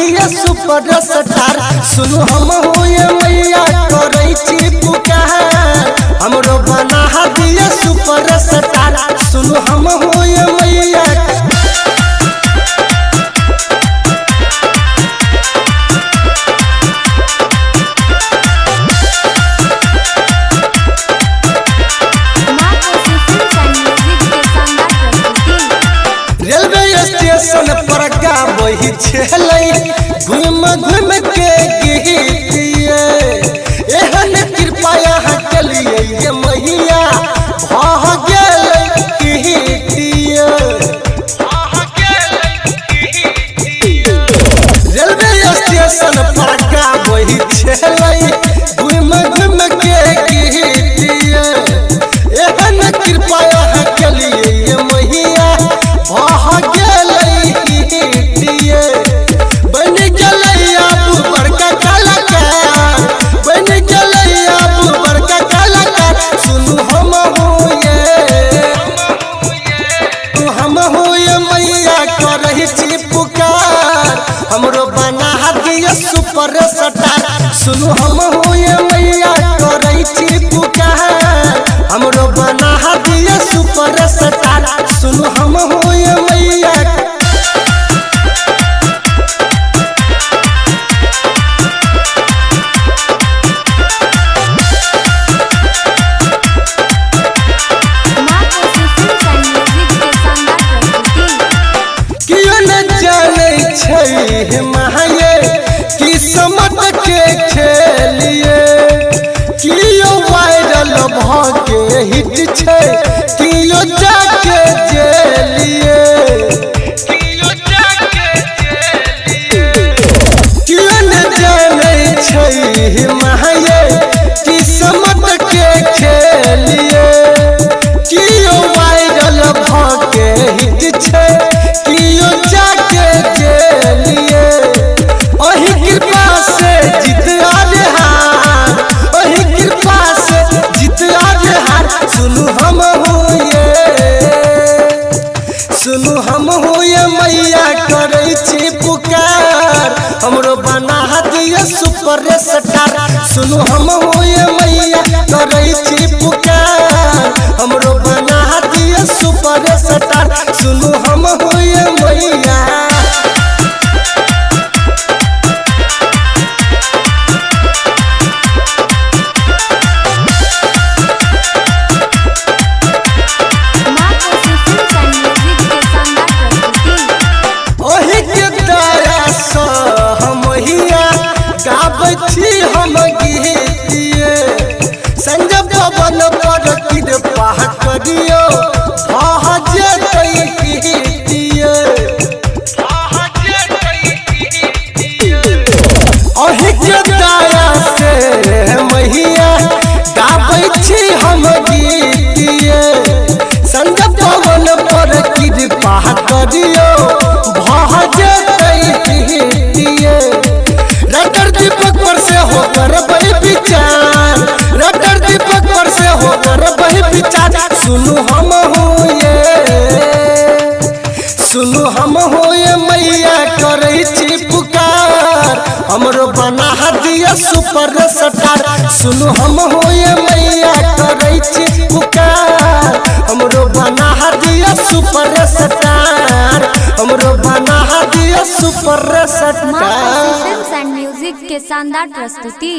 दिए super star सुनु हम होए मैया करे छी पुकार हमरो बना दिए सुपर स्टार सुनु हम होए मैया स्टेशन पर गाबही छलै घूम घूम के गीतिए एहन कृपा यहाँ कलिए ये मैया भऽ गेलै गीतिए रेलवे स्टेशन पर गाबही छलै घूम घूम के गीतिए एहन कृपा यहाँ कलिए ये मैया भऽ गेलै बन गलैया बड़का कलाकार बन गलैया बड़का कलाकार सुनु हम होए मैया करही छी पुकार हमरो बना दिए सुपर स्टार सुनु हम होए मैया करही छी पुकार हमरो बना दिए सुपर स्टार सुनु हम होए मैया माये किस्मत के खेलिए कियो वायरल भागे हिट छे कियो जाके जेलिए कियो न जाने छे माये किस्मत के खेलिए कियो वायरल भागे हिट छे कियो जाके सुनु हम होए मैया करे छी पुकार हमरो बना दिए सुपर स्टार सुनु हम होए मैया करे छी पुकार हमरो बना दिए सुपर स्टार सुनु हम होए मैया हम गीतिए संजय भवन पर कृपा करियो भऽ जेतै गीतिए अहि के दया से मैया गाबै छी हम गीतिए संजय भवन पर कृपा करियो भऽ जेतै गीतिए रटर दीपक पर से होकर बही विचार रटर दीपक पर से होकर बही विचार सुनु हम होए मैया करे छी पुकार हमरो बना दिए सुपर स्टार सुनु हम होए मैया करे छी पुकार हमरो बना दिए सुपर स्टार हमरो बना दिए सुपर स्टार म्यूजिक के शानदार प्रस्तुति।